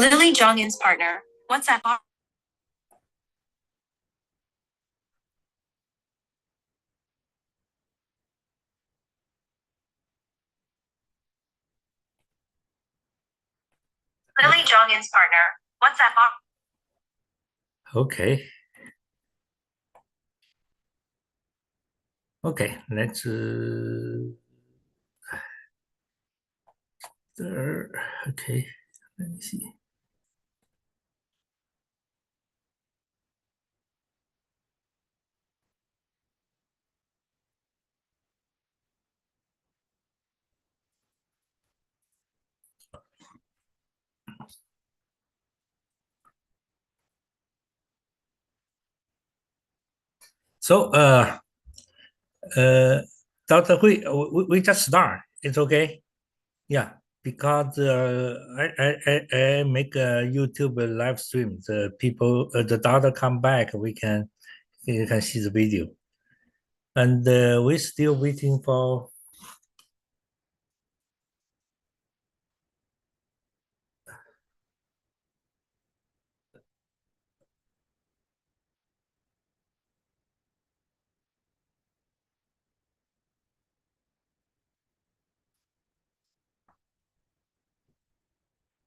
Lily Jong-in's partner, WhatsApp. Lily Jong-in's partner, WhatsApp. Okay. Okay, let's there. Okay, let me see. So, Dr. Hui, we just start. It's okay. Yeah, because I make a YouTube live stream. The people, the doctor come back. You can see the video, and we're still waiting for.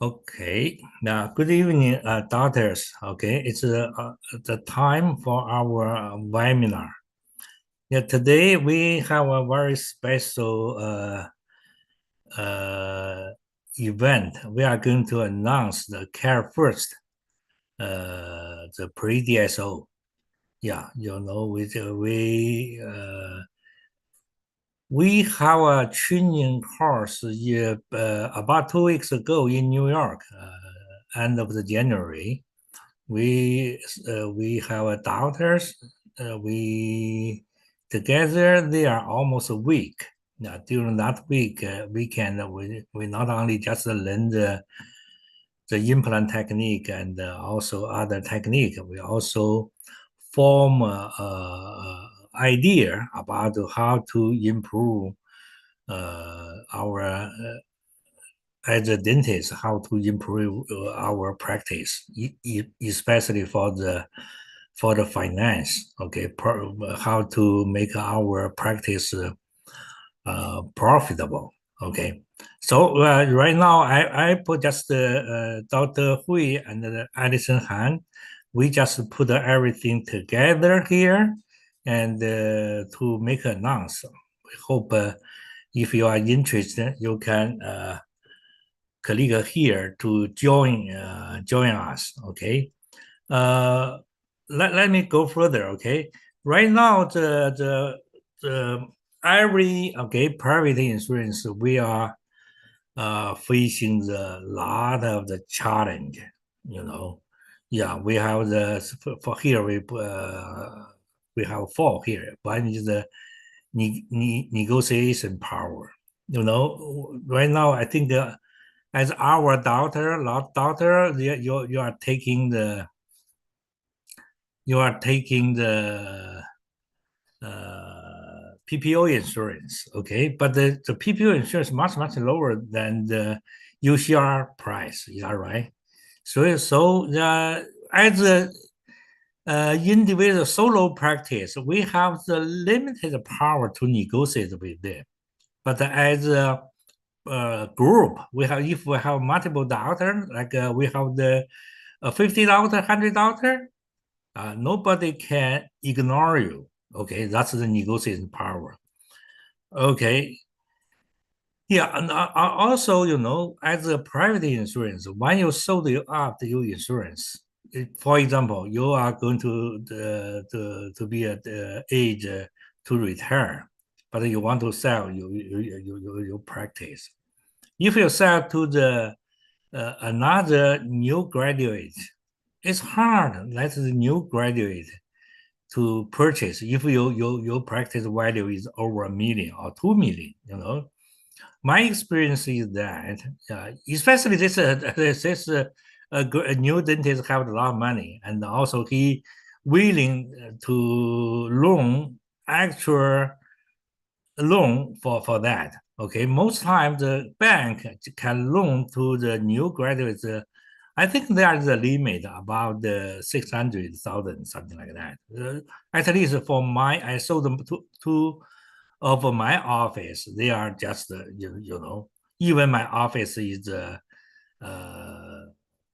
Okay, now good evening, doctors. Okay, it's the time for our webinar. Yeah, today we have a very special event. We are going to announce the Care First, the pre-DSO. Yeah, you know, we have a training course about 2 weeks ago in New York, end of the January. We have a doctors. We together they are almost a week. Now, during that we not only just learn the implant technique and also other technique. We also form idea about how to improve our as a dentist, how to improve our practice, especially for the finance. Okay, how to make our practice profitable. Okay, so right now I put just Dr. Hui and Alison Han. We just put everything together here and to make an announce. We hope if you are interested, you can click here to join us. Okay, let me go further. Okay, right now the every private insurance we are facing a lot of the challenge. You know, yeah, we have for here we have four here. One is the negotiation power. You know, right now I think as our daughter, you are taking the PPO insurance, okay? But the PPO insurance is much lower than the UCR price. Is that right? So as a individual solo practice, we have the limited power to negotiate with them. But as a group, if we have multiple doctors, like we have the $50, $100, nobody can ignore you. Okay, that's the negotiation power. Okay. Yeah, and also, you know, as a private insurance, when you sold up your insurance, for example, you are going to be at the age to retire, but you want to sell your practice. If you sell to the another new graduate, it's hard. That's the new graduate to purchase if your practice value is over $1 million or $2 million. You know, my experience is that especially this a new dentist have a lot of money, and also he willing to loan actual loan for that. Okay, most times the bank can loan to the new graduates I think there is a limit about the 600,000, something like that. At least for I sold them to of my office. They are just, you know, even my office is uh,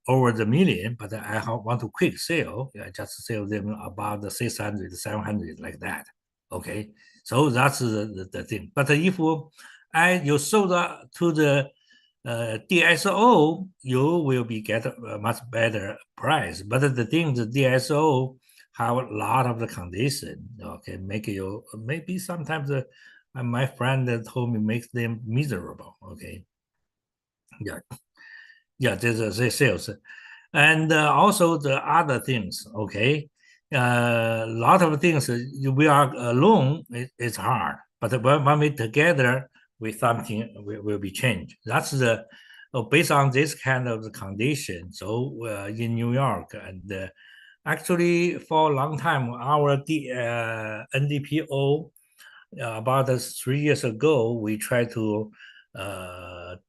over the million, but I want to quick sale. I just sell them about the 600, 700, like that. Okay. So that's the thing. But if you sold to the DSO, you will be get a much better price. But the thing, the DSO have a lot of the condition. Okay, make you maybe sometimes my friend told me makes them miserable. Okay, yeah, yeah, this is the sales, and also the other things. Okay, a lot of things we are alone. It's hard, but when we together with something will be changed. That's the based on this kind of condition. So in New York and actually for a long time, our NDPO about 3 years ago, we tried to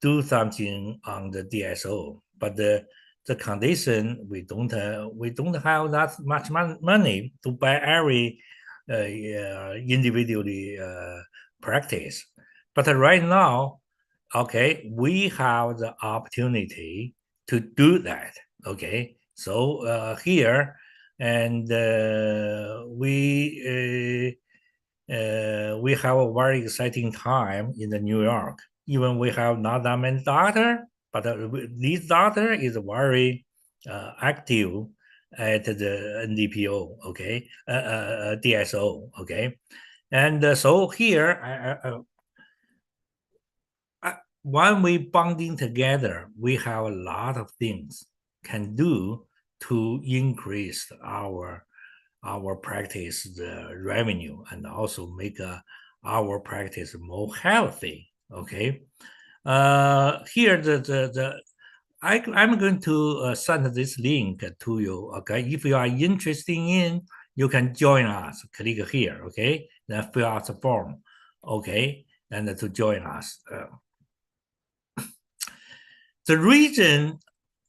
do something on the DSO, but the condition we don't have that much money to buy every individually practice. But right now, okay, we have the opportunity to do that. Okay, so here and we have a very exciting time in the New York. Even we have not that many doctor, but this doctor is very active at the NDPO, okay, DSO, okay, and so here, when we bonding together, we have a lot of things can do to increase our practice the revenue and also make our practice more healthy. Okay. Here I'm going to send this link to you. Okay. If you are interested in, you can join us. Click here. Okay. Then fill out the form. Okay. And to join us. The reason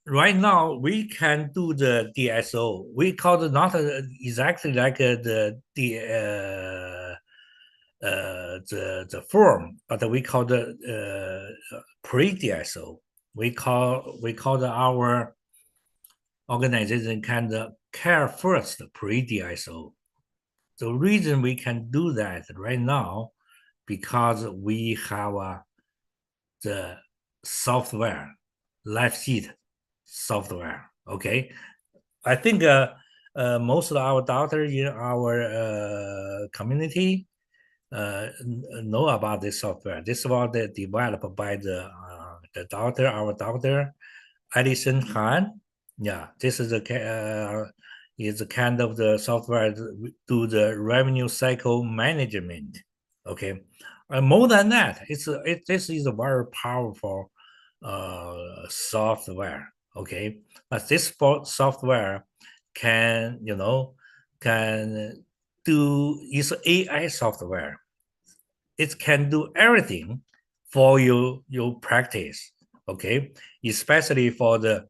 right now we can do the DSO. We call it not exactly like the form, but we call the pre-DSO. We call our organization kind of care first pre-DSO. The reason we can do that right now because we have the software, live sheet software. Okay, I think most of our doctors in our community know about this software. This was developed by the doctor, our doctor, Edison Han. Yeah, this is a kind of the software to do the revenue cycle management. Okay, more than that, this is a very powerful software. Okay, but this software can can do is AI software. It can do everything for your practice. Okay, especially for the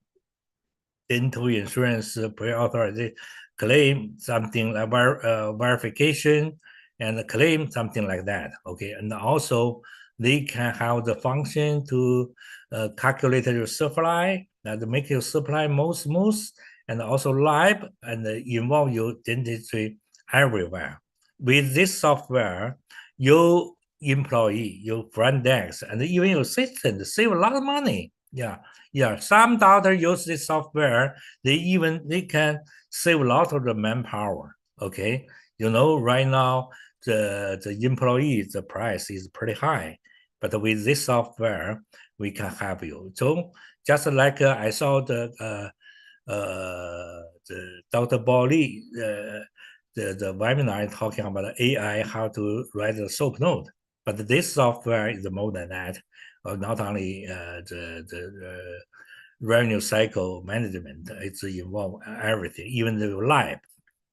dental insurance pre-authorization claim something like verification and claim something like that. Okay, and also they can have the function to calculate your supply and make your supply more smooth and also live and involve your dentistry everywhere. With this software, your employee, your front desk, and even your assistant save a lot of money. Yeah, yeah. Some doctors use this software. They can save a lot of the manpower. Okay, right now the employee the price is pretty high, but with this software we can help you. So just like I saw the Dr. Bali the webinar talking about AI how to write a SOAP note, but this software is more than that. Not only the revenue cycle management, it's involve everything, even the lab.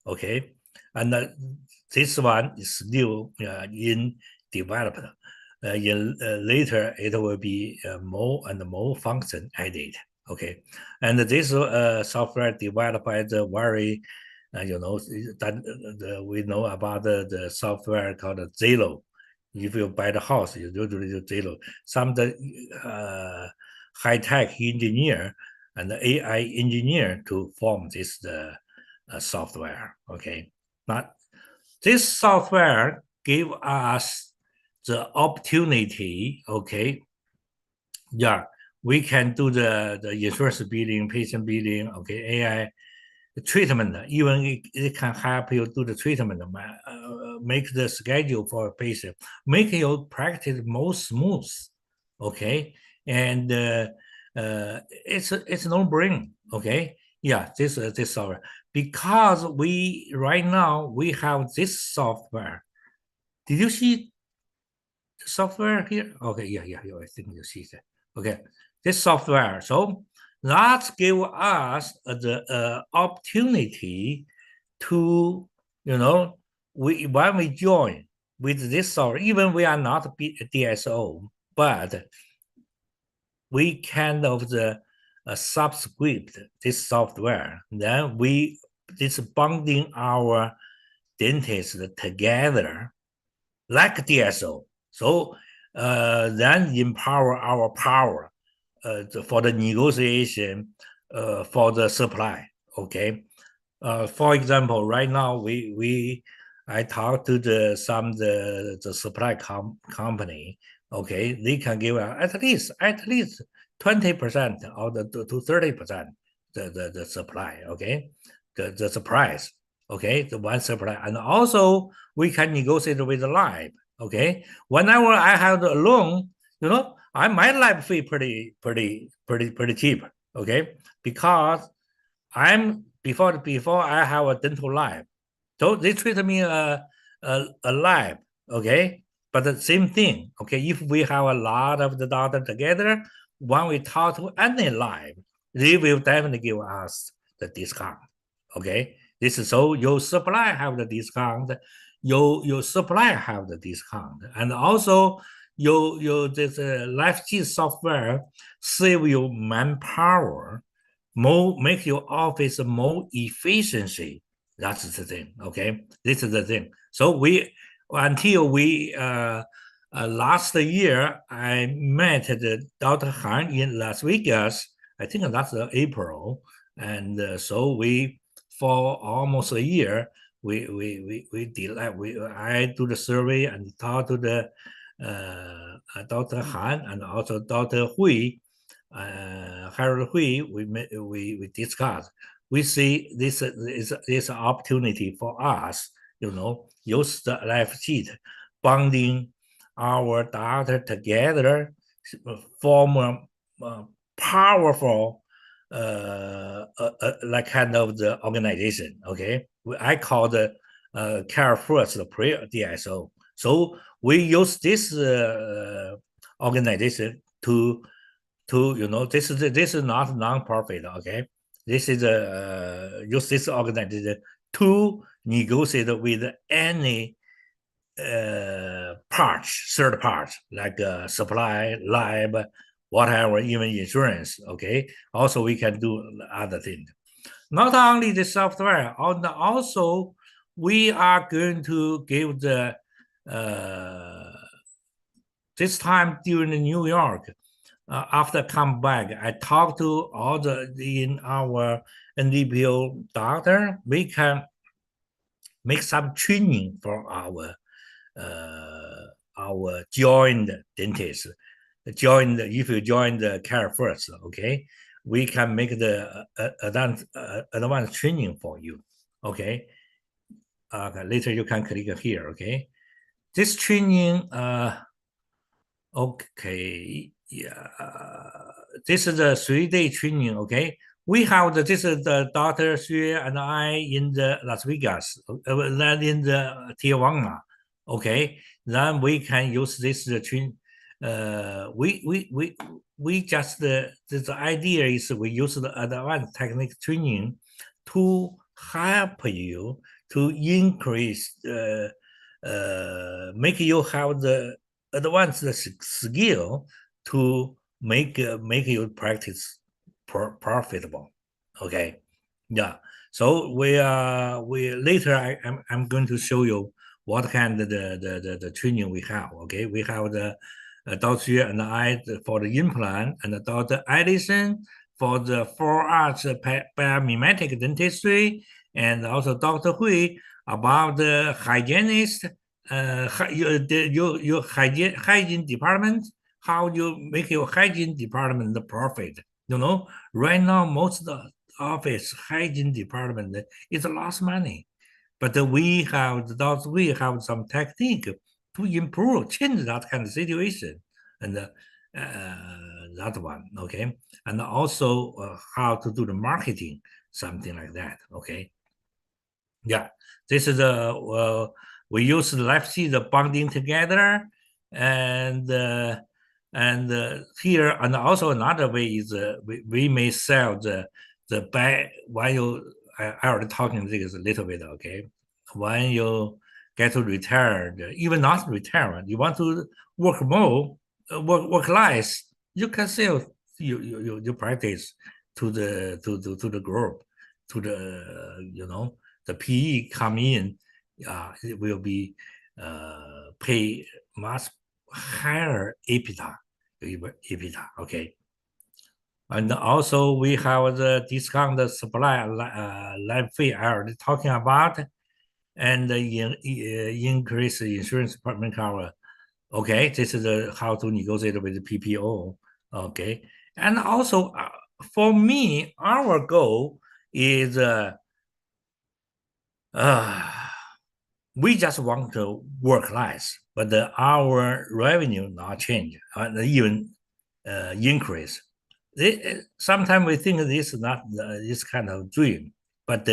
Okay, and this one is still in development. In later, it will be more and more function added. Okay, and this software developed by the very, that we know about the software called Zillow. If you buy the house, you usually use Zillow. Some the high-tech engineer and the AI engineer to form this software. Okay, but this software give us the opportunity. Okay, yeah, we can do the insurance billing, patient billing, okay, AI treatment. Even it can help you do the treatment, make the schedule for a patient, make your practice more smooth, okay, and it's no brain, okay. Yeah, this software, because we right now we have this software. Did you see software here? Okay, yeah, I think you see that. Okay, this software. So that give us the opportunity to, we when we join with this software, even we are not DSO, but we kind of the subscript this software. Then we this bonding our dentists together like DSO. So then empower our power for the negotiation for the supply. Okay. For example, right now I talk to the supply company. Okay, they can give at least 20% of the to 30% the supply. Okay, the price. Okay, the one supply, and also we can negotiate with the lab. Okay, whenever I have the loan, I my lab fee pretty cheap. Okay, because I'm before I have a dental lab, so they treat me a lab, okay. But the same thing, okay. If we have a lot of the doctor together, when we talk to any lab, they will definitely give us the discount, okay. This is so your supply have the discount, your supply have the discount, and also your this LifeG software save you manpower, make your office more efficiency. That's the thing. Okay, this is the thing. So we until we last year I met the Dr. Han in Las Vegas. I think that's April, and so we for almost a year we did I do the survey and talk to the Dr. Han and also Dr. Hui, Harold Hui, we discussed. We see this opportunity for us, use the life sheet, bonding our data together, form a powerful like kind of the organization. Okay, I call the care first pre DSO. So we use this organization to this is not non-profit. Okay, this is use this organization to negotiate with any parts, third parts like supply, lab, whatever, even insurance. Okay, also we can do other things. Not only the software, also we are going to give the this time during the New York. After come back, I talked to all in our NDPO doctor. We can make some training for our joined dentist. If you join the care first, okay, we can make the advanced training for you. Okay. Later you can click here. Okay. This training. Okay. Yeah. This is a 3-day training. Okay. We have this is the Dr. Xue and I in the Las Vegas, then in the Tijuana. Okay. Then we can use this train. We just the idea is we use the advanced technique training to help you to increase make you have the advanced skill to make your practice profitable. Okay, yeah. So we later I'm going to show you what kind of the training we have. Okay, we have the Dr. Xue and I for the implant, and Dr. Edison for the 4 arts biomimetic dentistry, and also Dr. Hui about the hygienist, your hygiene department, how you make your hygiene department the profit. Right now most of the office hygiene department is lost money, but we have some technique to improve, change that kind of situation, and that one, okay, and also how to do the marketing, something like that, okay. Yeah, this is we use the left seed bonding together, and here, and also another way is we may sell the buy while you I already talking this a little bit, okay. When you get to retire, even not retirement, you want to work more, work less, you can sell you practice to the group, to the the PE come in, it will be pay much higher EBITDA, okay. And also we have the discount supply line fee I already talking about, and increase insurance department cover. Okay, this is how to negotiate with the PPO. Okay, and also for me, our goal is we just want to work less, but our revenue not change, even increase. Sometimes we think this is not this kind of dream, but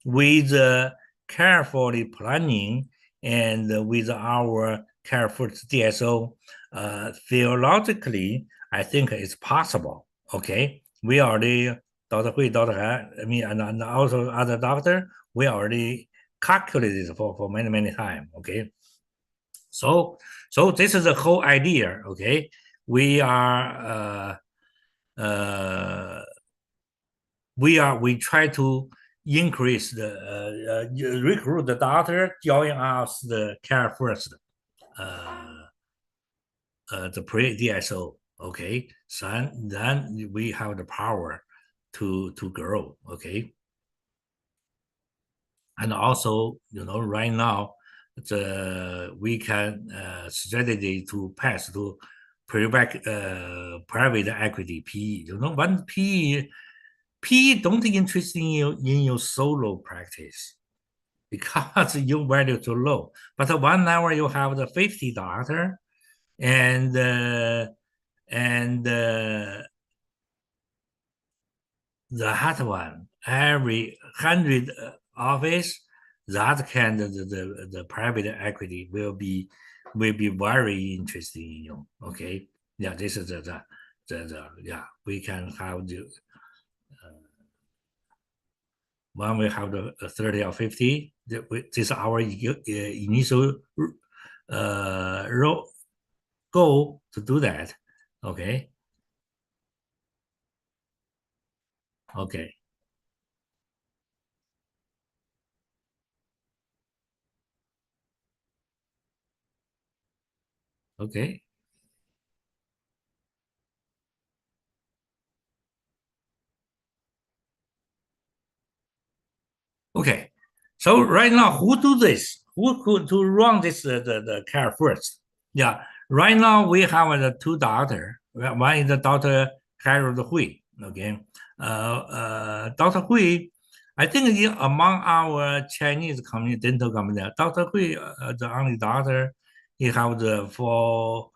with carefully planning and with our careful DSO, theologically, I think it's possible. Okay, we already, Dr. Hui, Dr. Han, I mean, and also other doctor, we already calculated for many times. Okay, so this is the whole idea. Okay, we are we try to increase the recruit the doctor, join us the care first, the pre DSO. Okay, so then we have the power to grow. Okay, and also right now we can strategy to pass to private equity PE. One PE don't interest in your solo practice because your value too low. But 1 hour you have the $50, and the hot one every 100 office, that kind of the private equity will be very interesting in you. Okay, yeah, this is the yeah, we can have the when we have the 30 or 50, this is our initial goal to do that. Okay, okay, okay. Okay, so right now, who do this? Who could to run this the care first? Yeah, right now we have the two doctor. One is the Doctor Harold Hui. Okay, Doctor Hui, I think among our Chinese community, dental community, Doctor Hui, the only doctor, he have the for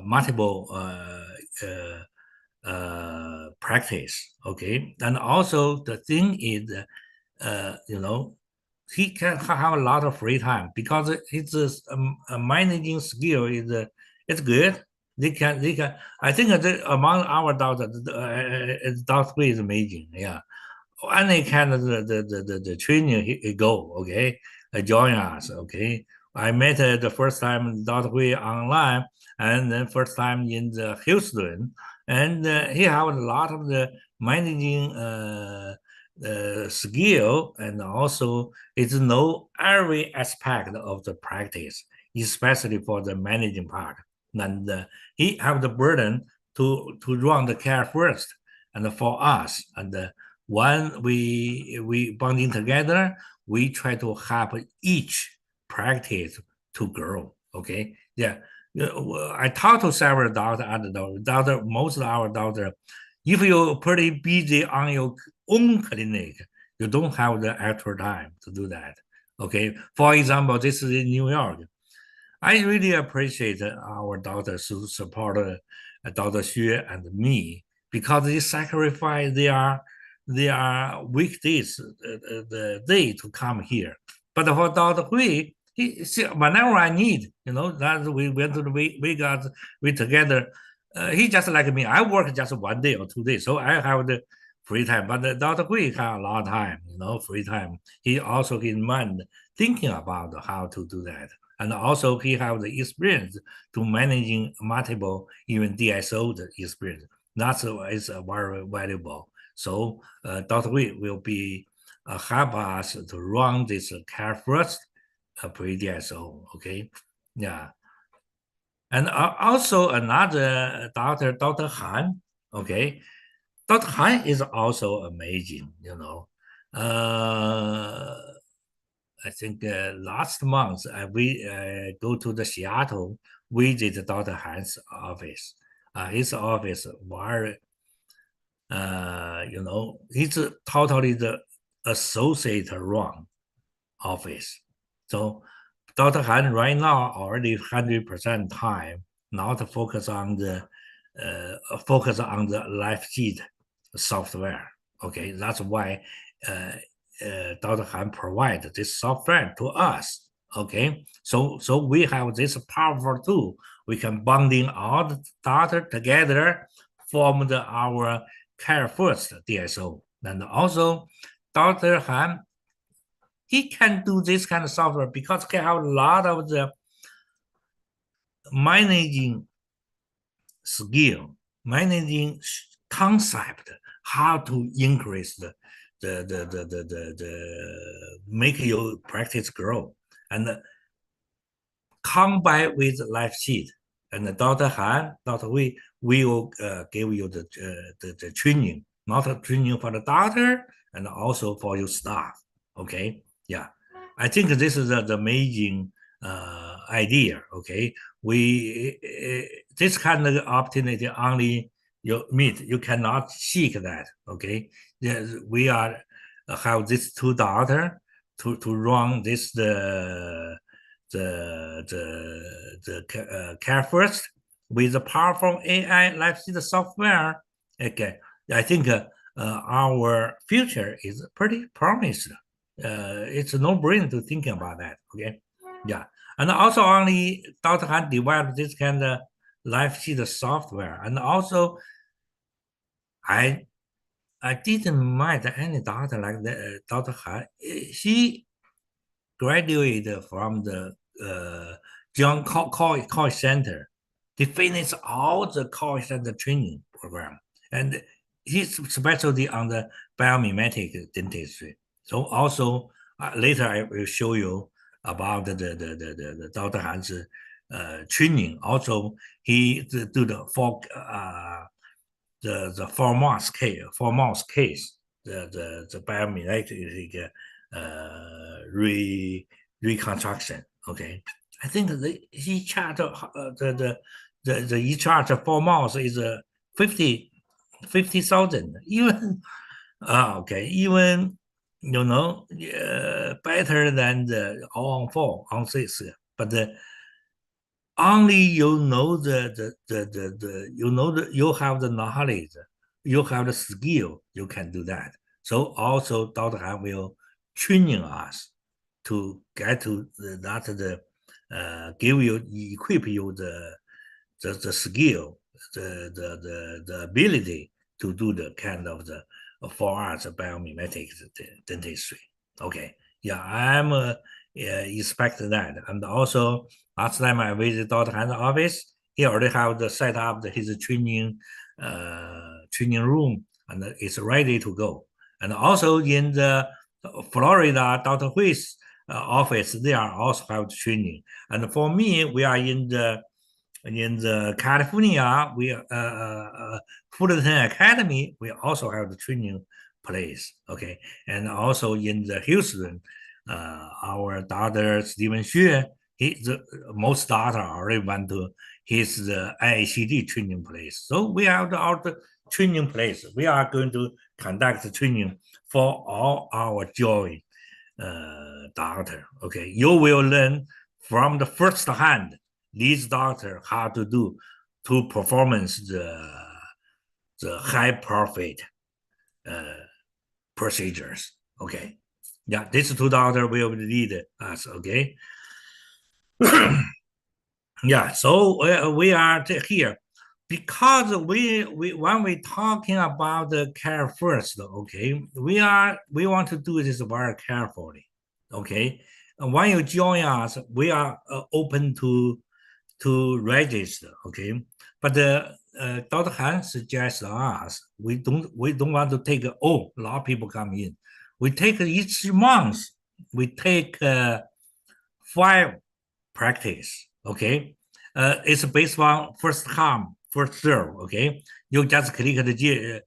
multiple practice. Okay, and also the thing is, he can have a lot of free time because his managing skill is good. They can. I think that among our doctors, Doctor is amazing. Yeah, any kind of the training he go. Okay, join us. Okay, I met the first time Dr. Hui online, and then first time in the Houston, and he have a lot of the managing skill, and also it know every aspect of the practice, especially for the managing part. And he have the burden to run the care first, and for us, and when we bonding together, we try to help each practice to grow. Okay, yeah. I talked to several doctors, other doctor, most of our doctor, if you're pretty busy on your own clinic, you don't have the extra time to do that. Okay, for example, this is in New York. I really appreciate our doctors who support Dr. Xue and me, because they sacrifice their weekdays, the day to come here. But for Dr. Hui, whenever I need, that we went to we together. He just like me. I work just 1 day or 2 days, so I have the free time. But Dr. Hui have a lot of time, free time. He also in mind thinking about how to do that, and also he have the experience to managing multiple even DSO experience. That's is very valuable. So Dr. Wei will be help us to run this care first pre-DSO. Okay, yeah, and also another doctor, Dr. Han. Okay, Dr. Han is also amazing. I think last month we go to the Seattle, visit Dr. Han's office. His office very, he's totally the associate run office. So Dr. Han right now already 100% time not focus on the life sheet software. Okay, that's why Dr. Han provide this software to us. Okay, so we have this powerful tool. We can bonding all the data together, form our care first DSO. And also, Dr. Han, he can do this kind of software because he have a lot of the managing skill, managing concept, how to increase the make your practice grow, and combine with life sheet. And Dr. Han, Dr. Wei will give you the training, not a training for the doctor and also for your staff. Okay, yeah, I think this is the amazing idea. Okay, we this kind of opportunity only you meet. You cannot seek that. Okay, yes, we are have these two daughter to run this the care first with the powerful AI life sheet software. Okay, I think our future is pretty promising. It's a no-brainer to thinking about that. Okay, yeah, and also only Dr. Han developed this kind of life sheet software, and also I didn't mind any doctor like that. Dr. Han, he graduated from the John Call Center. He finished all the call center training program, and his specialty on the biomimetic dentistry. So also later I will show you about the Dr. Han's training. Also, he do the four months case, the biomimetic reconstruction. Okay, I think he charged he charged 4 months is 50,000 even. Okay, even better than the all on 4 on 6, but only you have the knowledge, you have the skill, you can do that. So also Dr. Han will training us to get to give you equip you the skill, the ability to do the kind of the 4 arts biomimetic dentistry. Okay, yeah, I'm expect that. And also last time I visited Dr. Han's office, he already have the set up his training training room, and it's ready to go. And also in the Florida, Dr. Hui's office, they are also have training. And for me, we are in the California, we Fullerton Academy, we also have the training place. Okay, and also in the Houston, our daughter Stephen Xue, most daughter already went to his IACD training place. So we have our training place. We are going to conduct training for all our joint doctor. Okay, you will learn from the first hand these doctor how to do to performance the high profit procedures. Okay, yeah, these two doctor will lead us. Okay. Yeah, so we are here because we when we talking about the care first, okay, we want to do this very carefully, okay. And when you join us, we are open to register, okay. But Dr. Han suggests us we don't want to take a lot of people come in. We take each month we take 5 practice. Okay, it's based on first come, first serve. Okay, you just click the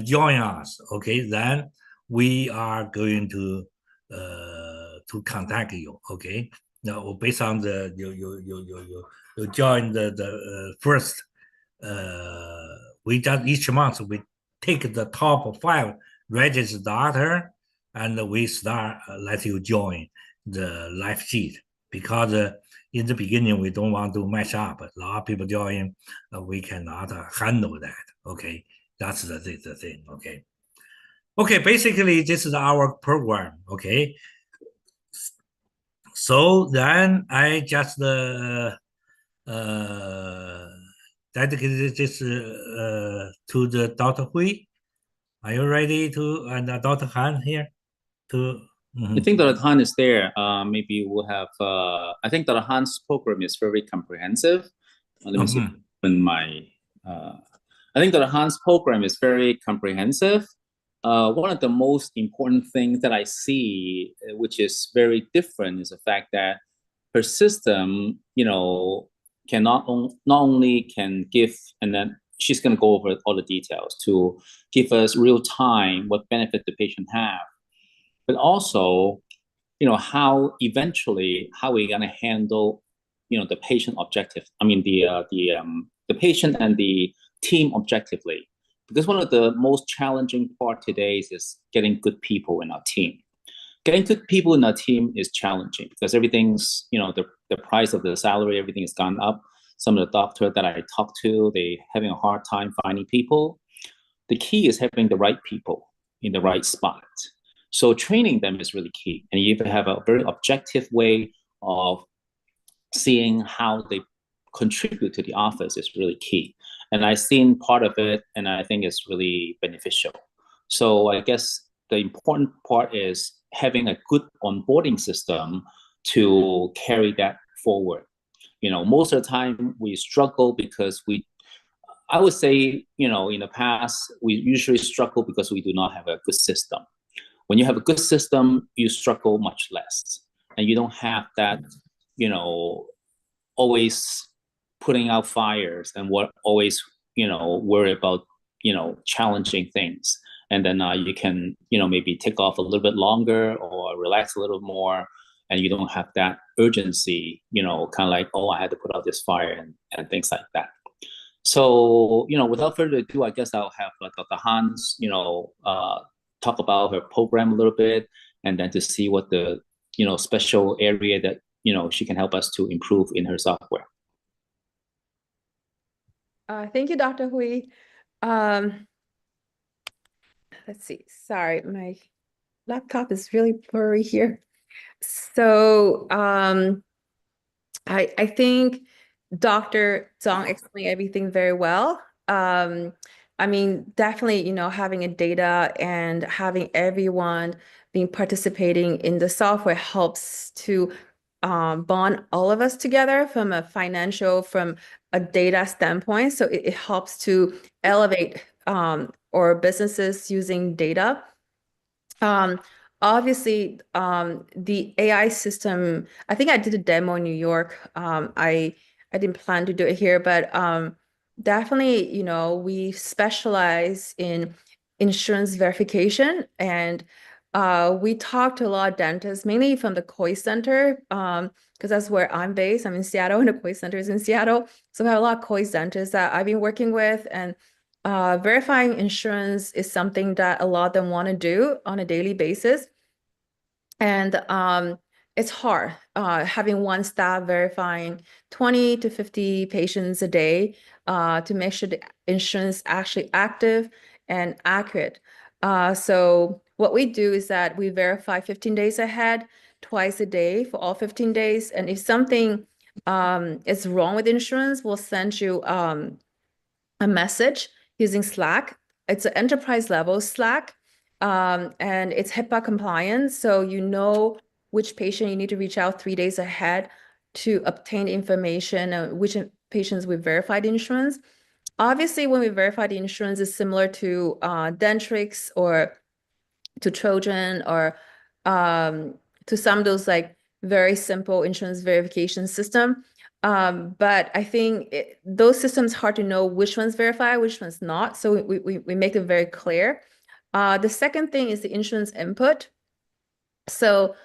join us. Okay, then we are going to contact you. Okay, now based on the you join the first. We just each month we take the top 5 registered doctor and we start let you join the live sheet because in the beginning we don't want to mess up. A lot of people join, we cannot handle that. Okay, that's the thing. Okay, okay. Basically, this is our program. Okay, so then I just dedicated this to the Dr. Hui. Are you ready to and Dr. Han here to? I think Dr. Han is there. Maybe we'll have. I think Dr. Han's program is very comprehensive. Let me see in my. I think Dr. Han's program is very comprehensive. One of the most important things that I see, which is very different, is the fact that her system, can not only can give, and then she's going to go over all the details to give us real time what benefit the patient have, but also, how eventually how we're going to handle, the patient objective. I mean the patient and the team objectively, because one of the most challenging part today is getting good people in our team. Getting good people in our team is challenging because everything's, the price of the salary, everything has gone up. Some of the doctors that I talk to, they having a hard time finding people. The key is having the right people in the right spot. So training them is really key. And you have a very objective way of seeing how they contribute to the office is really key. And I've seen part of it, and I think it's really beneficial. So I guess the important part is having a good onboarding system to carry that forward. Most of the time we struggle because I would say, in the past, we usually struggle because we do not have a good system. When you have a good system, you struggle much less. And you don't have that, always putting out fires and always, worry about, challenging things. And then you can, maybe take off a little bit longer or relax a little more. And you don't have that urgency, kind of like, oh, I had to put out this fire and things like that. So, without further ado, I guess I'll have Dr. Hans, talk about her program a little bit, and then to see what the, special area that, she can help us to improve in her software. Thank you, Dr. Hui. Let's see. Sorry, my laptop is really blurry here. So I think Dr. Zhang explained everything very well. I mean, definitely, having a data and having everyone being participating in the software helps to bond all of us together from a financial, from a data standpoint. So it helps to elevate our businesses using data. Obviously, the AI system, I think I did a demo in New York. I didn't plan to do it here, but definitely, you know, we specialize in insurance verification, and we talk to a lot of dentists, mainly from the Koi Center, because that's where I'm based. I'm in Seattle, and the Koi Center is in Seattle. So we have a lot of Koi dentists that I've been working with, and verifying insurance is something that a lot of them want to do on a daily basis. And it's hard having one staff verifying 20 to 50 patients a day to make sure the insurance is actually active and accurate. So what we do is that we verify 15 days ahead, twice a day for all 15 days. And if something is wrong with insurance, we'll send you a message using Slack. It's an enterprise level Slack, and it's HIPAA compliant. So you know which patient you need to reach out 3 days ahead to obtain information, which patients we verified insurance. Obviously, when we verify the insurance, is similar to Dentrix or to Trojan or to some of those like very simple insurance verification system. But I think those systems hard to know which one's verified, which one's not. So we make it very clear. The second thing is the insurance input. So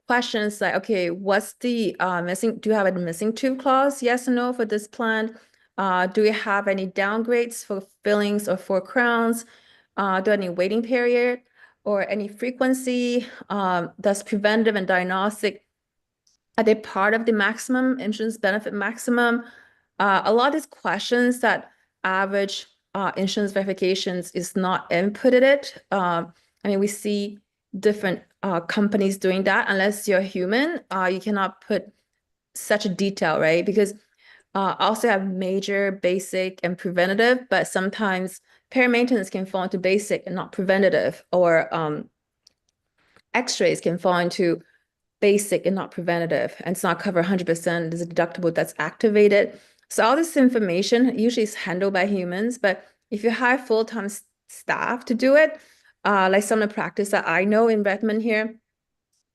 questions like, okay, what's the missing? Do you have a missing tooth clause? Yes or no for this plan? Do we have any downgrades for fillings or for crowns? Do any waiting period or any frequency? Does preventive and diagnostic, are they part of the maximum insurance benefit maximum? A lot of these questions that average insurance verifications is not inputted it. I mean, we see different companies doing that. Unless you're human, you cannot put such a detail, right? Because also have major, basic, and preventative, but sometimes pair maintenance can fall into basic and not preventative, or x-rays can fall into basic and not preventative, and it's not covered 100%. There's a deductible that's activated. So all this information usually is handled by humans, but if you hire full-time staff to do it, like some of the practice that I know in Redmond here,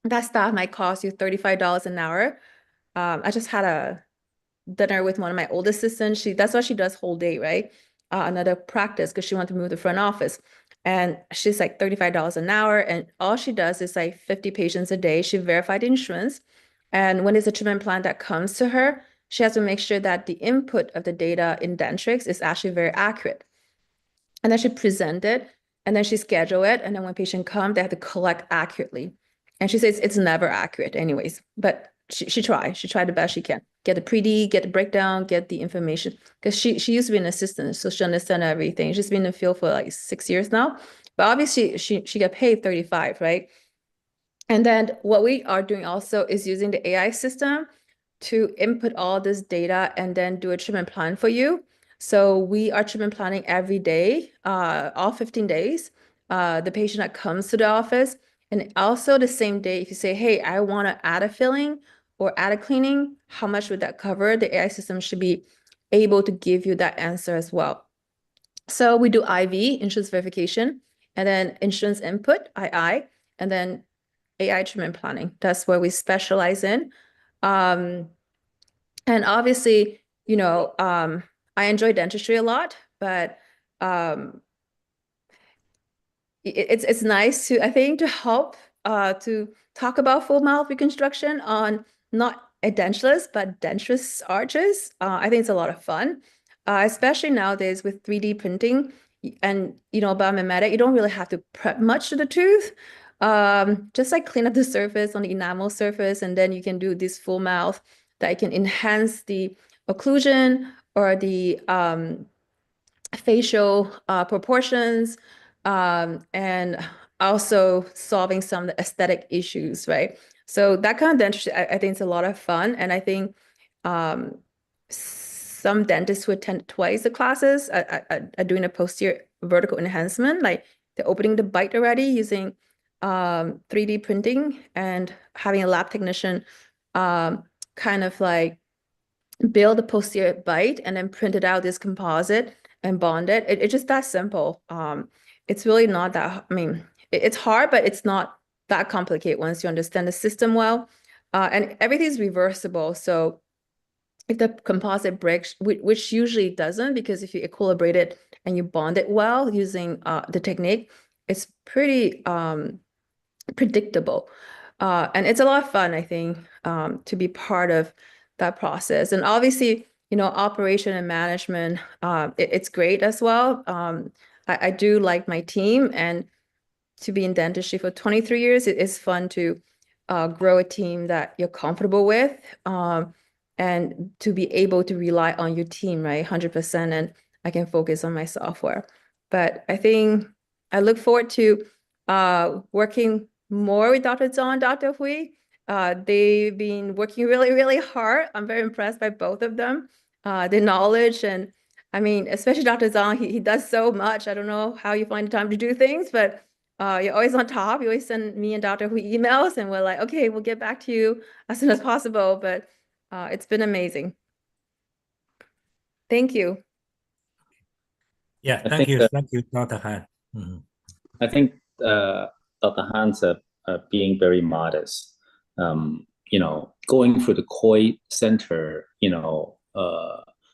that staff might cost you $35 an hour. I just had a dinner with one of my old assistants. That's what she does whole day, right? Another practice, because she wanted to move to the front office. And she's like $35 an hour. And all she does is like 50 patients a day. She verified insurance. And when there's a treatment plan that comes to her, she has to make sure that the input of the data in Dentrix is actually very accurate. And then she present it, and then she schedule it. And then when patient come, they have to collect accurately. And she says it's never accurate anyways, but she tried the best she can. Get the pre-D, get the breakdown, get the information. Because she used to be an assistant, so she understands everything. She's been in the field for like 6 years now. But obviously she got paid 35, right? And then what we are doing also is using the AI system to input all this data and then do a treatment plan for you. So we are treatment planning every day, all 15 days, the patient that comes to the office. And also the same day, if you say, hey, I want to add a filling or add a cleaning, how much would that cover? The AI system should be able to give you that answer as well. So we do IV, insurance verification, and then insurance input, II, and then AI treatment planning. That's where we specialize in. And obviously, you know, I enjoy dentistry a lot, but it's nice to, I think, to help to talk about full mouth reconstruction on not edentulous but denturous arches. I think it's a lot of fun, especially nowadays with 3D printing and, you know, biomimetic. You don't really have to prep much to the tooth. Just like clean up the surface on the enamel surface, and then you can do this full mouth that can enhance the occlusion or the facial proportions, and also solving some of the aesthetic issues, right? So that kind of dentistry, I think it's a lot of fun. And I think some dentists who attend twice the classes are doing a posterior vertical enhancement, like they're opening the bite already using 3D printing and having a lab technician kind of like build a posterior bite and then print it out this composite and bond it. It's just that simple. It's really not that, I mean, it's hard, but it's not that complicated once you understand the system well. And everything's reversible. So if the composite breaks, which usually it doesn't, because if you equilibrate it and you bond it well using the technique, it's pretty predictable. And it's a lot of fun, I think, to be part of that process. And obviously, you know, operation and management, it's great as well. I do like my team, and to be in dentistry for 23 years, it is fun to grow a team that you're comfortable with, and to be able to rely on your team, right, 100%, and I can focus on my software. But I think I look forward to working more with Dr. Zhang and Dr. Hui. They've been working really, really hard. I'm very impressed by both of them. The knowledge, and I mean, especially Dr. Zhang, he does so much. I don't know how you find the time to do things, but you're always on top. You always send me and Dr. Hui emails, and we're like, okay, we'll get back to you as soon as possible. But it's been amazing. Thank you. Yeah, thank you, Dr. Han. Mhm. I think Dr. Han's being very modest. You know, going through the COI Center, you know,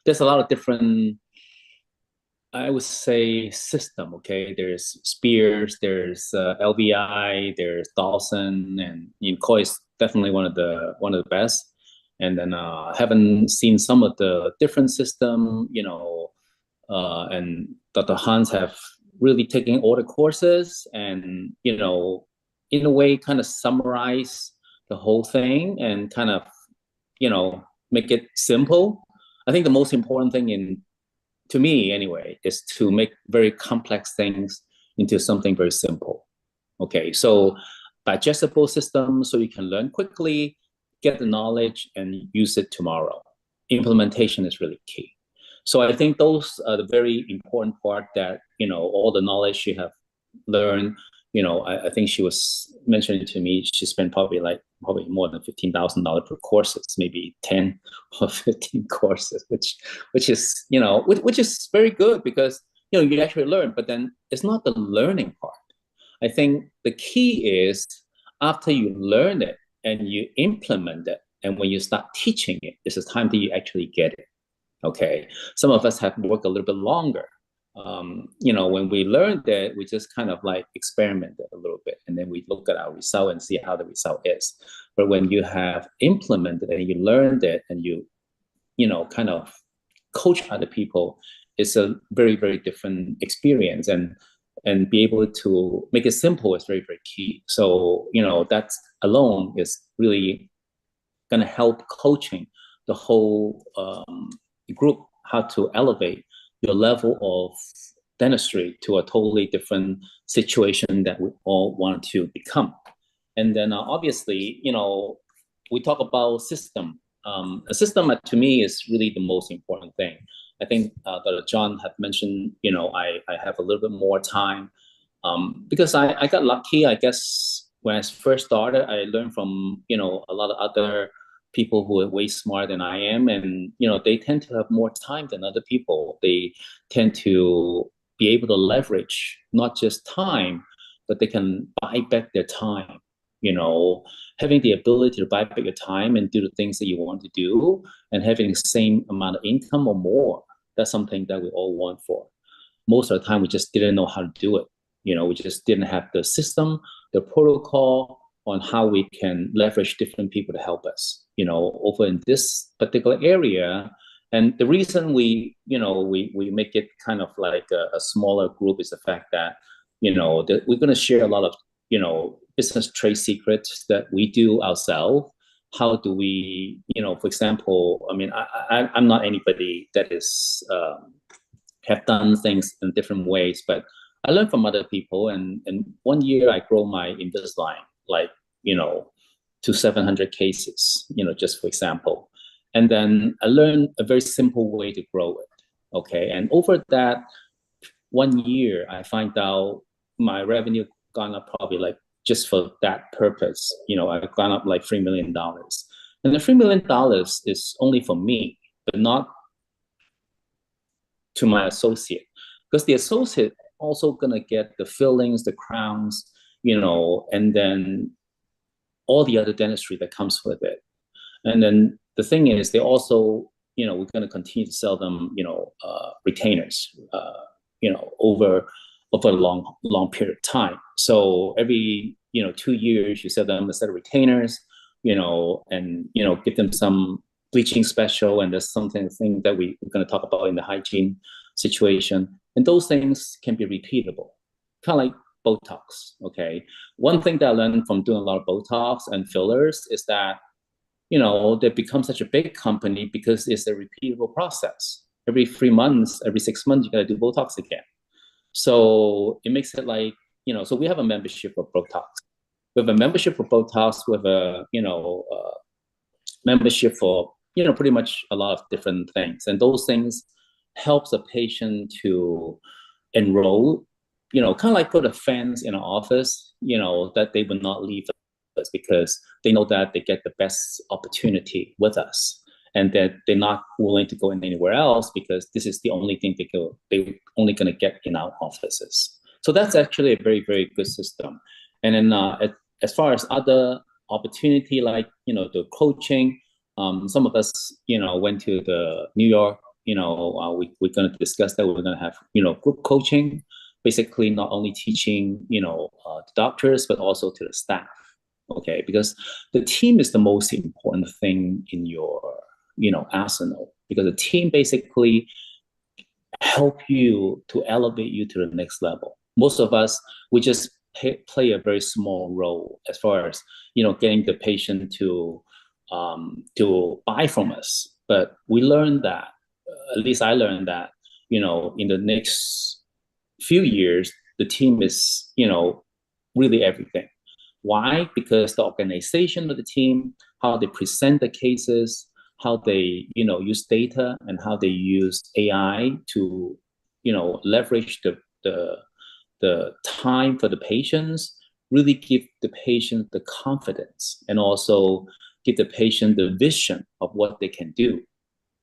there's a lot of different, I would say, system. Okay, there's Spears, there's LVI, there's Dawson, and COI is definitely one of the best. And then haven't seen some of the different system, you know, and Dr. Hans have really taken all the courses and, you know, in a way kind of summarize the whole thing and kind of, you know, make it simple. I think the most important thing to me anyway, is to make very complex things into something very simple. Okay, so digestible system so you can learn quickly, get the knowledge and use it tomorrow. Implementation is really key. So I think those are the very important part that, you know, all the knowledge you have learned, you know, I think she was mentioning to me, she spent probably more than $15,000 per courses, maybe 10 or 15 courses, which is, you know, which is very good because, you know, you actually learn, but then it's not the learning part. I think the key is after you learn it and you implement it, and when you start teaching it, it's the time that you actually get it. Okay, some of us have worked a little bit longer. You know, when we learned it, we just kind of like experimented a little bit, and then we look at our result and see how the result is. But when you have implemented it and you learned it, and you know, kind of coach other people, it's a very, very different experience. And be able to make it simple is very, very key. So, you know, that alone is really going to help coaching the whole group how to elevate your level of dentistry to a totally different situation that we all want to become. And then obviously, you know, we talk about system. A system to me is really the most important thing. I think Dr. John had mentioned, you know, I have a little bit more time because I got lucky, I guess. When I first started, I learned from, you know, a lot of other people who are way smarter than I am. And, you know, they tend to have more time than other people. They tend to be able to leverage not just time, but they can buy back their time. You know, having the ability to buy back your time and do the things that you want to do and having the same amount of income or more, that's something that we all want for. Most of the time, we just didn't know how to do it. You know, we just didn't have the system, the protocol on how we can leverage different people to help us, you know, over in this particular area. And the reason we, you know, we make it kind of like a smaller group is the fact that, you know, that we're going to share a lot of, you know, business trade secrets that we do ourselves. How do we, you know, for example, I mean, I'm not anybody that is have done things in different ways, but I learned from other people. And 1 year I grow my Invisalign, like, you know, to 700 cases, you know, just for example. And then I learned a very simple way to grow it. Okay. And over that 1 year, I find out my revenue gone up probably like just for that purpose, I've gone up like $3 million. And the $3 million is only for me, but not to my associate, because the associate also gonna get the fillings, the crowns, and then all the other dentistry that comes with it. And then the thing is, they also, we're gonna continue to sell them, retainers, over a long period of time. So every 2 years, you sell them a set of retainers, and give them some bleaching special, and there's something that we're going to talk about in the hygiene situation. And those things can be repeatable, kind of like Botox. Okay, one thing that I learned from doing a lot of Botox and fillers is that they become such a big company because it's a repeatable process. Every 3 months, every 6 months, you got to do Botox again. So it makes it like, so we have a membership for Botox. We have a membership for Botox. We have a, membership for, pretty much a lot of different things. And those things helps a patient to enroll, kind of like put a fence in an office, that they will not leave us because they know that they get the best opportunity with us. And that they're not willing to go in anywhere else because this is the only thing they're only going to get in our offices. So that's actually a very, very good system. And then as far as other opportunity, like, the coaching, some of us, went to the New York, we're going to discuss that. We're going to have, group coaching, basically not only teaching, the doctors, but also to the staff. Okay, because the team is the most important thing in your arsenal, because the team basically help you to elevate you to the next level. Most of us, we just play a very small role as far as getting the patient to buy from us. But we learned that, at least I learned that, in the next few years, the team is really everything. Why? Because the organization of the team, how they present the cases, how they use data, and how they use AI to leverage the time for the patients, really give the patient the confidence, and also give the patient the vision of what they can do.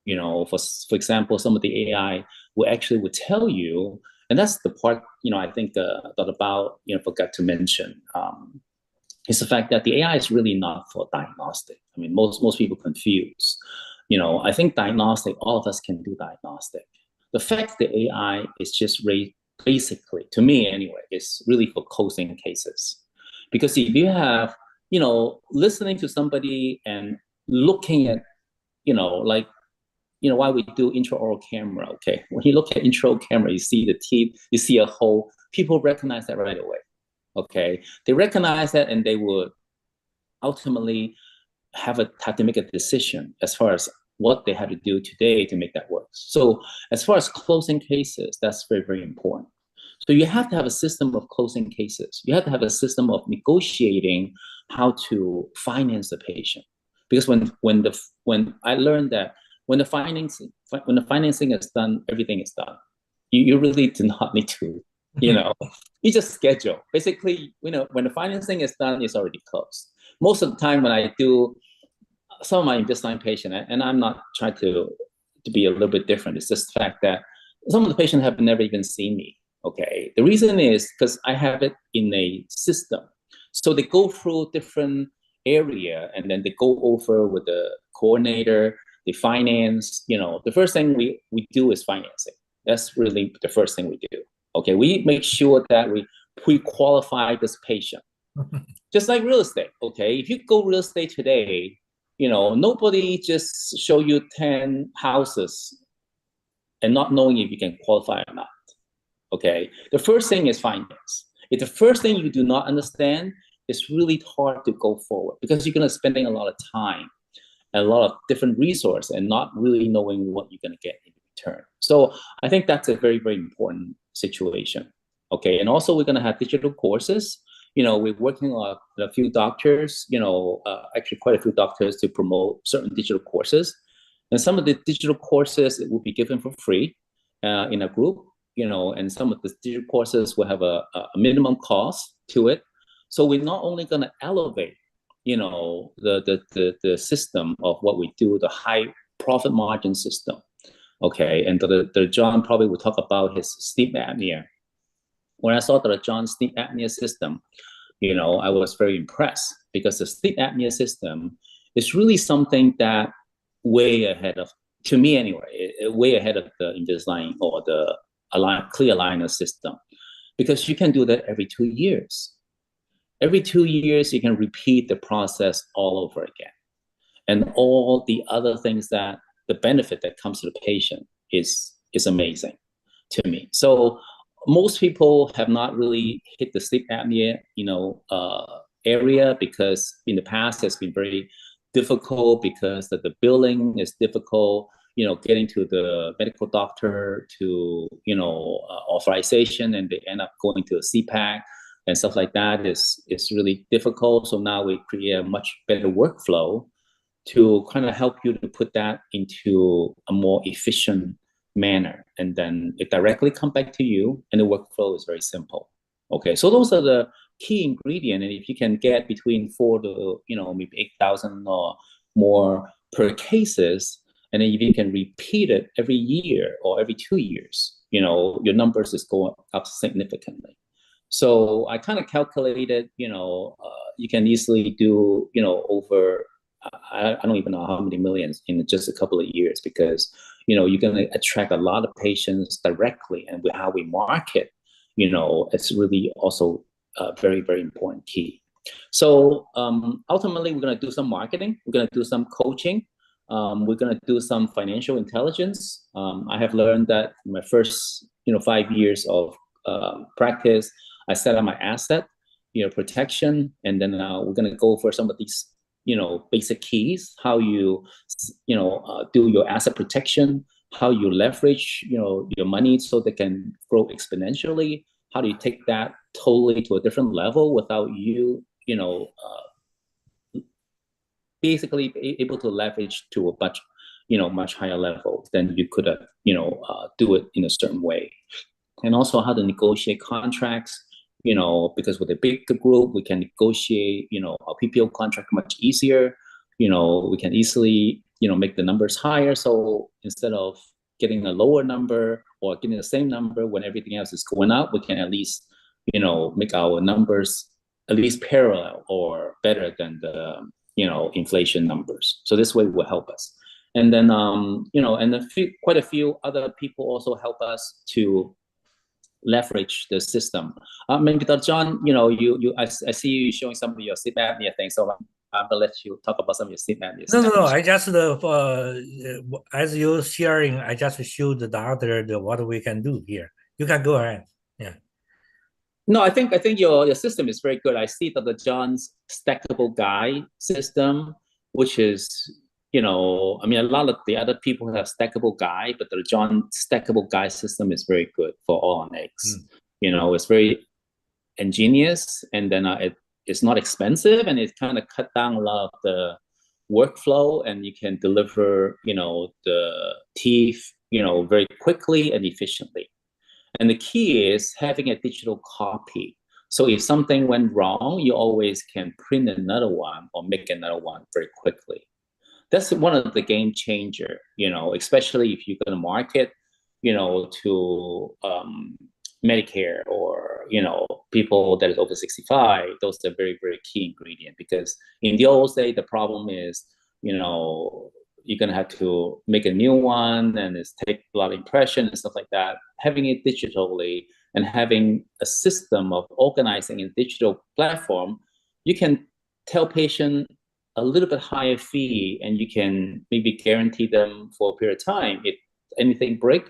For example, some of the AI will tell you, and that's the part I think that about forgot to mention. Is the fact that the AI is really not for diagnostic. I mean, most people confuse. I think diagnostic, all of us can do diagnostic. The fact that AI is just basically, to me anyway, is really for closing cases. Because if you have, listening to somebody and looking at, why we do intraoral camera, okay? When you look at intraoral camera, you see the teeth, you see a hole, people recognize that right away. Okay, they recognize that, and they would ultimately have to make a decision as far as what they have to do today to make that work. So as far as closing cases, that's very, very important. So you have to have a system of closing cases. You have to have a system of negotiating how to finance the patient. Because when I learned that when the financing is done, everything is done. You really do not need to, you just schedule. Basically, when the financing is done, it's already closed. Most of the time when I do some of my Invisalign patient, and I'm not trying to be a little bit different, it's just the fact that some of the patients have never even seen me, okay? The reason is because I have it in a system. So they go through different area, and then they go over with the coordinator, they finance, the first thing we do is financing. That's really the first thing we do. Okay, we make sure that we pre-qualify this patient. Just like real estate, okay? If you go real estate today, nobody just show you 10 houses and not knowing if you can qualify or not, okay? The first thing is finance. If the first thing you do not understand, it's really hard to go forward because you're gonna spending a lot of time and a lot of different resources and not really knowing what you're gonna get in return. So I think that's a very, very important situation. Okay, and also we're gonna have digital courses. We're working on a few doctors, actually quite a few doctors to promote certain digital courses. And some of the digital courses will be given for free in a group, and some of the digital courses will have a minimum cost to it. So we're not only going to elevate, the system of what we do, the high profit margin system. Okay, and the John probably will talk about his sleep apnea. When I saw the John's sleep apnea system, I was very impressed, because the sleep apnea system is really something that way ahead of, to me anyway, way ahead of the Invisalign or the clear aligner system, because you can do that every 2 years. Every 2 years, you can repeat the process all over again. And all the other things that the benefit that comes to the patient is amazing to me. So most people have not really hit the sleep apnea, area, because in the past it's been very difficult, because the billing is difficult, getting to the medical doctor to, authorization, and they end up going to a CPAC and stuff like that is really difficult. So now we create a much better workflow to kind of help you to put that into a more efficient manner, and then it directly comes back to you, and the workflow is very simple. Okay, so those are the key ingredients, and if you can get between 4 to maybe 8,000 or more per cases, and then if you can repeat it every year or every 2 years, your numbers is going up significantly. So I kind of calculated, you can easily do, over, I don't even know how many millions in just a couple of years, because, you're going to attract a lot of patients directly, and with how we market, it's really also a very, very important key. So ultimately, we're going to do some marketing, we're going to do some coaching, we're going to do some financial intelligence. I have learned that in my first, 5 years of practice, I set up my asset, protection, and then we're going to go for some of these, basic keys, how you, do your asset protection, how you leverage, your money so they can grow exponentially. How do you take that totally to a different level without you, basically able to leverage to a much, much higher level than you could, do it in a certain way. And also how to negotiate contracts, because with a big group, we can negotiate, a PPO contract much easier. We can easily, make the numbers higher. So instead of getting a lower number or getting the same number when everything else is going up, we can at least, make our numbers at least parallel or better than the, inflation numbers. So this way will help us. And then, and quite a few other people also help us to leverage the system. Maybe John, I see you showing some of your sleep apnea things, so I'm gonna let you talk about some of your sleep apnea. No. I just as you're sharing, I just showed the doctor what we can do here. You can go ahead. Yeah. No, I think your system is very good. I see that the John's stackable guide system, which is, a lot of the other people have stackable guide, but the John stackable guide system is very good for all on eggs. It's very ingenious, and then it's not expensive, and it kind of cut down a lot of the workflow, and you can deliver, the teeth, very quickly and efficiently. And the key is having a digital copy. So if something went wrong, you always can print another one or make another one very quickly. That's one of the game changer, especially if you're going to market, to Medicare or, people that is over 65. Those are very, very key ingredient, because in the old days, the problem is, you're going to have to make a new one, and it's take a lot of impression and stuff like that. Having it digitally and having a system of organizing a digital platform, you can tell patient a little bit higher fee, and you can maybe guarantee them for a period of time. If anything break,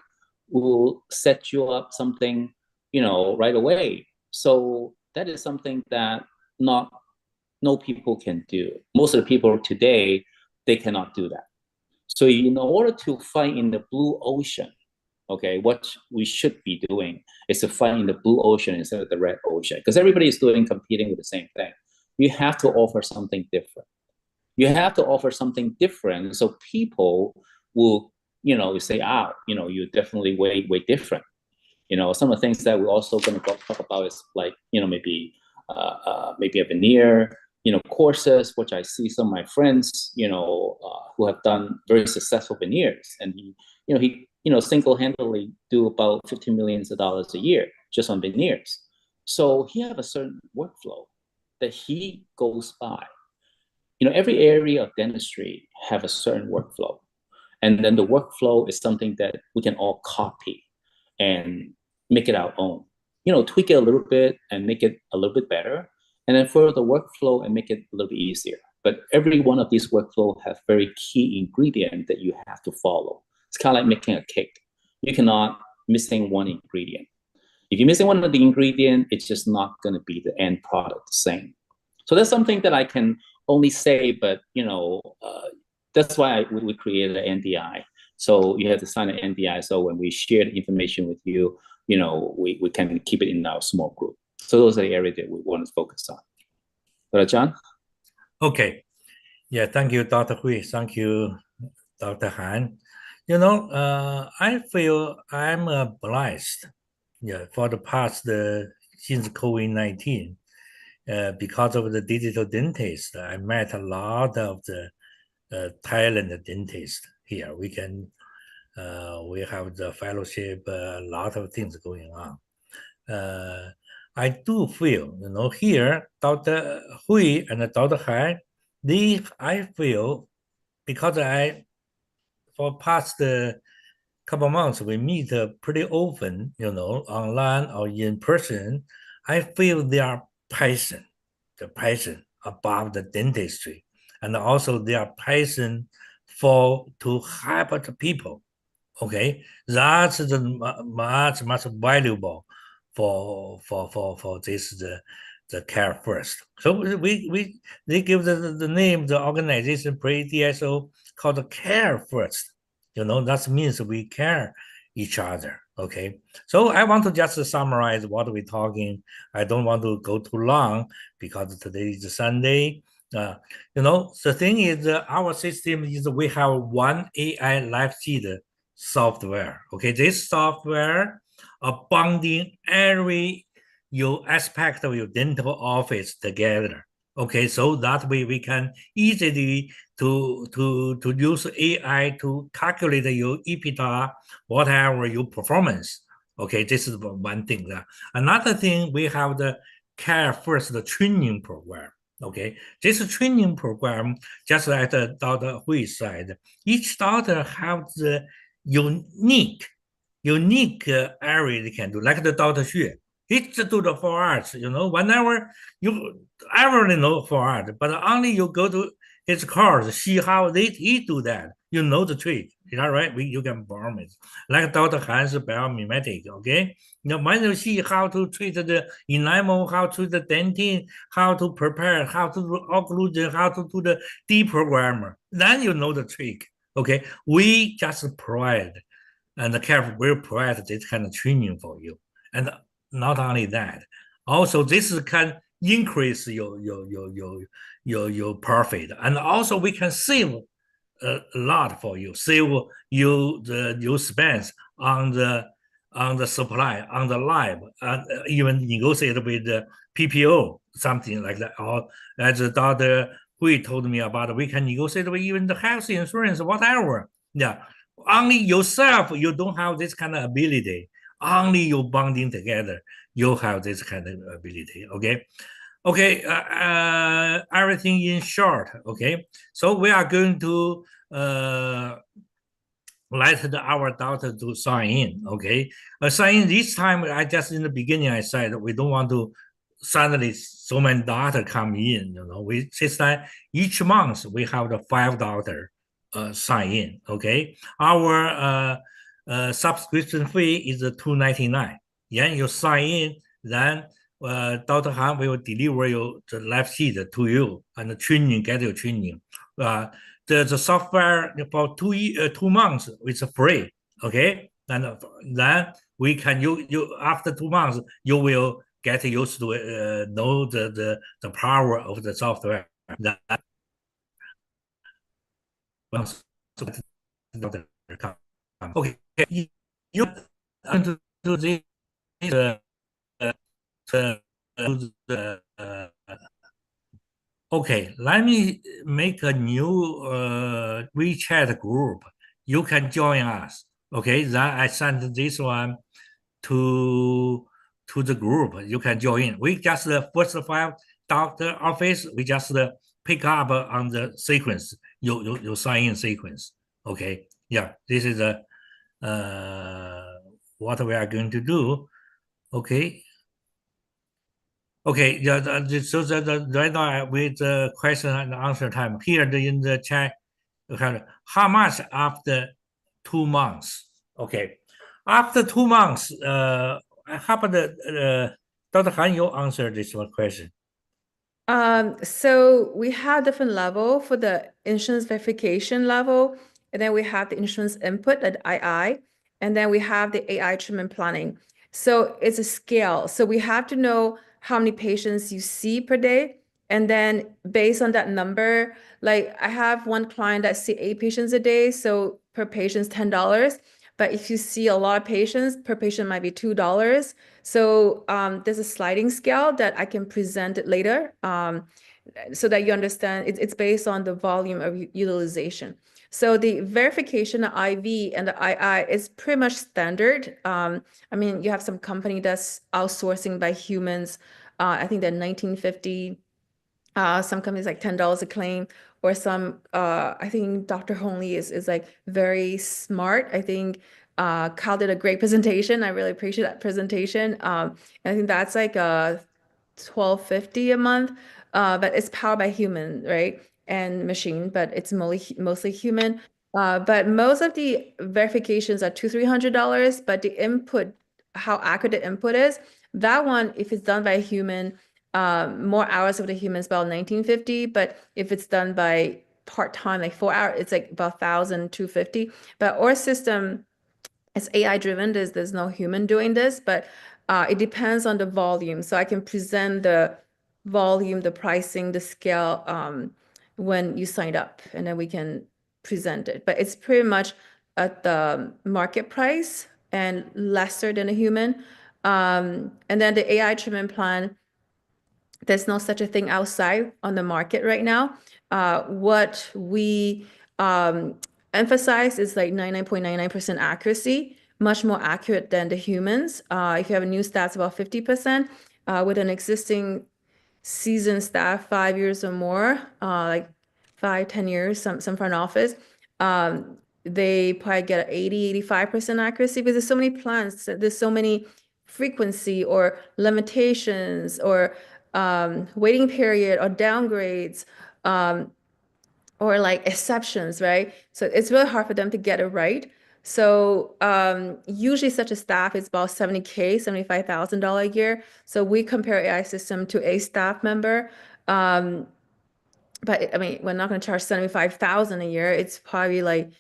we'll set you up something, right away. So that is something that no people can do. Most of the people today, they cannot do that. So in order to fight in the blue ocean, okay, what we should be doing is to fight in the blue ocean instead of the red ocean, because everybody is competing with the same thing. You have to offer something different. You have to offer something different, so people will, say, you're definitely way, way different. Some of the things that we're also going to talk about is like, maybe maybe a veneer, courses, which I see some of my friends, who have done very successful veneers, and he single-handedly do about $15 million a year just on veneers. So he have a certain workflow that he goes by. Every area of dentistry have a certain workflow, and then the workflow is something that we can all copy and make it our own. Tweak it a little bit and make it a little bit better, and then further the workflow and make it a little bit easier. But every one of these workflow have very key ingredient that you have to follow. It's kind of like making a cake. You cannot missing one ingredient. If you're missing one of the ingredient, it's just not going to be the end product the same. So that's something that I can only say, but that's why we created an NDI. So you have to sign an NDI. So when we share the information with you, we can keep it in our small group. So those are the areas that we want to focus on. John? Okay. Yeah, thank you, Dr. Hui. Thank you, Dr. Han. I feel I'm blessed. Yeah, for the past since COVID-19, because of the digital dentist, I met a lot of the talented dentists here. We have the fellowship, a lot of things going on. I do feel, here, Dr. Hui and Dr. Han, I feel, because for past couple months, we meet pretty often, online or in person. I feel their passion, the passion about the dentistry, and also their passion to help the people. Okay, that's the much valuable for this the care first. So they give the name, the organization pre-DSO called the care first. That means we care each other. Okay, so I want to just summarize what we're talking. I don't want to go too long because today is Sunday. The thing is, our system is we have one AI live feed software. Okay, this software are bonding every your aspect of your dental office together. Okay, so that way we can easily to use AI to calculate your EBITDA, whatever your performance. Okay, this is one thing. Another thing, we have the Care First, the training program. Okay, this training program, just like Dr. Hui said, each doctor has the unique area they can do, like the Dr. Xue. He just do the 4 arts, whenever you everyone know 4 arts, but only you go to his course, see how he do that. The trick. Is that right? You can perform it. Like Dr. Han's biomimetic, okay? When you see how to treat the enamel, how to the dentin, how to prepare, how to do occlusion, how to do the deprogrammer, then you know the trick. Okay, we just provide, and the care will provide this kind of training for you. And not only that, also this can increase your profit, and also we can save a lot for you. Save your expense on the supply, on the lab, and even negotiate with the PPO, something like that. Or as Dr. Hui told me about, we can negotiate with even the health insurance, whatever. Yeah, only yourself, you don't have this kind of ability. Only you bonding together, you have this kind of ability. Okay, everything in short. Okay, so we are going to let our daughter to sign in. Okay, sign in this time. I just in the beginning I said we don't want to suddenly so many daughter come in. We this time each month we have the 5 daughter sign in. Okay, our subscription fee is $2.99. Yeah, you sign in, then Dr. Han will deliver the live sheet to you and get your training. The software for 2 months is free. Okay, and then we can you after 2 months you will get used to know the power of the software. That okay, you to this okay, let me make a new WeChat group. You can join us. Okay, then I send this one to the group. You can join. We just the first five doctor office. We just pick up on the sequence. You sign in sequence. Okay, yeah, this is what we are going to do. Okay. Okay, yeah, so right now with the question and answer time here in the chat, okay, how much after 2 months? Okay, after 2 months, how about Dr. Han, you answer this one question? So we have different level for the insurance verification level, and then we have the insurance input at II, and then we have the AI treatment planning. So it's a scale. So we have to know how many patients you see per day. And then based on that number, like I have one client that see 8 patients a day, so per patient's $10. But if you see a lot of patients, per patient might be $2. So there's a sliding scale that I can present it later so that you understand it's based on the volume of utilization. So the verification of IV and the II is pretty much standard. I mean, you have some company that's outsourcing by humans. I think that 1950. Some companies like $10 a claim, or some I think Dr. Honley is like very smart. I think Kyle did a great presentation. I really appreciate that presentation. I think that's like $12.50 a month, but it's powered by human, right? And machine, but it's mostly human. But most of the verifications are $200-300, but the input, how accurate the input is, that one, if it's done by a human, more hours of the humans about 1950, but if it's done by part-time, like 4 hours, it's like about 1,250. But our system is AI driven. There's no human doing this, but it depends on the volume. So I can present the volume, the pricing, the scale when you sign up, and then we can present it. But it's pretty much at the market price and lesser than a human. And then the AI treatment plan, there's no such a thing outside on the market right now. What we emphasize is like 99.99% accuracy, much more accurate than the humans. If you have a new stats, about 50%. With an existing seasoned staff, 5 years or more, like 5-10 years, some front office, they probably get 80-85% accuracy because there's so many plans, there's so many frequency or limitations or waiting period or downgrades or like exceptions, right? So it's really hard for them to get it right. So usually such a staff is about $70K, $75,000 a year. So we compare AI system to a staff member. But I mean, we're not going to charge 75,000 a year. It's probably like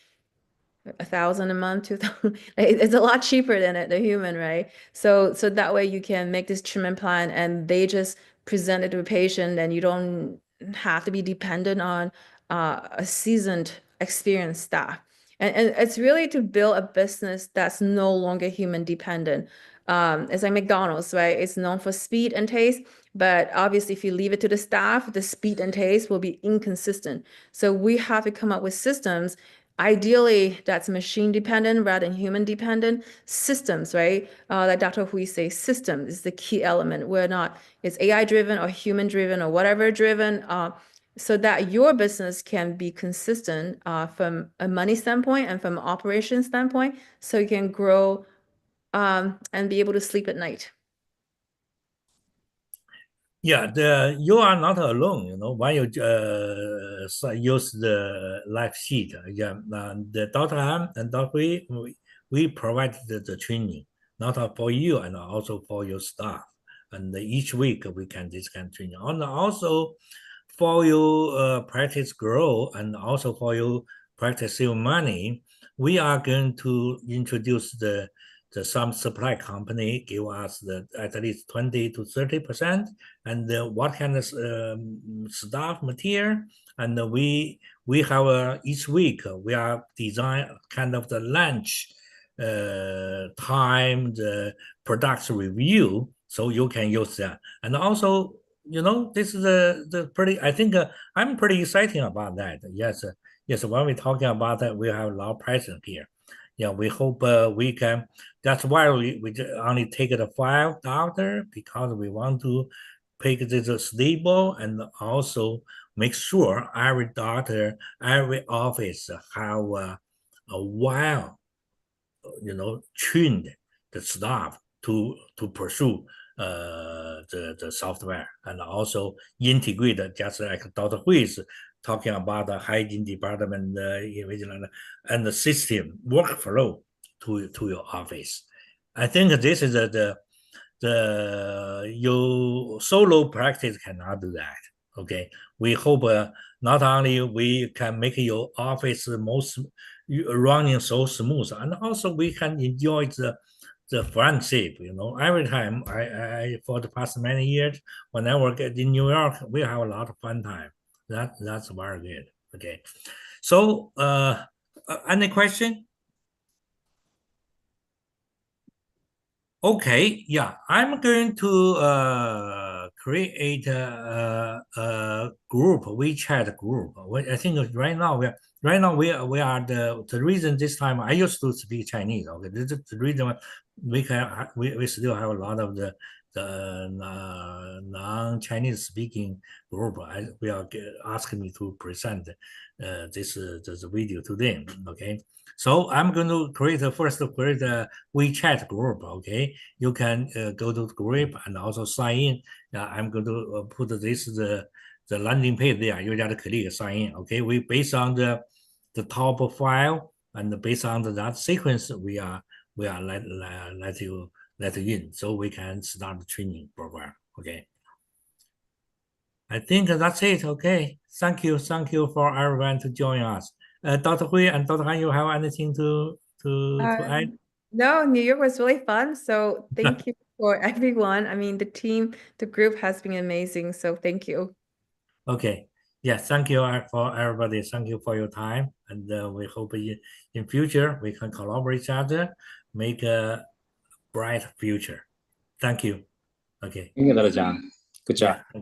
1,000 a month, 2,000. It's a lot cheaper than the human, right? So that way you can make this treatment plan and they just present it to a patient, and you don't have to be dependent on a seasoned, experienced staff. And it's really to build a business that's no longer human dependent. It's like McDonald's, right? It's known for speed and taste, but obviously if you leave it to the staff, the speed and taste will be inconsistent. So we have to come up with systems. Ideally, that's machine dependent rather than human dependent systems, right? Like Dr. Hui say, system is the key element. We're not, it's AI driven or human driven or whatever driven, so that your business can be consistent from a money standpoint and from an operation standpoint, so you can grow and be able to sleep at night. Yeah, you are not alone. When you use the live sheet, yeah, the Dr. Han and Dr. Hui, we provide the training, not for you and also for your staff. And each week we can this kind of training. And also for your practice grow and also for your practice save money, we are going to introduce the some supply company give us at least 20-30%, and what kind of staff material, and we have each week we are design kind of the lunch time, the product review, so you can use that. And also, this is the pretty. I think I'm pretty exciting about that. Yes, yes. When we're talking about that, we have a lot of present here. Yeah, we hope we can. That's why we only take the $5 because we want to make this stable and also make sure every doctor, every office have a well, trained the staff to pursue the software and also integrate just like Dr. Hui is talking about the hygiene department and the system workflow to your office. I think this is the your solo practice cannot do that. Okay, we hope not only we can make your office most running so smooth, and also we can enjoy the friendship. Every time I for the past many years when I work in New York, we have a lot of fun time. That's very good. Okay, so any question? Okay, yeah, I'm going to create a group, WeChat group. I think right now we are the reason this time I used to speak Chinese. Okay, the reason we still have a lot of the non-Chinese speaking group. We are asking me to present this video to them. Okay, so I'm going to create a WeChat group. Okay, you can go to the group and also sign in. I'm going to put the landing page there. You just click sign in. Okay, we based on the top file and based on that sequence, we are let you in so we can start the training program. Okay. I think that's it. Okay. Thank you for everyone to join us. Dr. Hui and Dr. Han, you have anything to add? No, New York was really fun. So thank you for everyone. I mean, the team, the group has been amazing. So thank you. Okay. Yeah, thank you for everybody. Thank you for your time. And we hope in future we can collaborate each other, make a bright future. Thank you. Okay. Thank you, Dr. John. Good job. Yeah.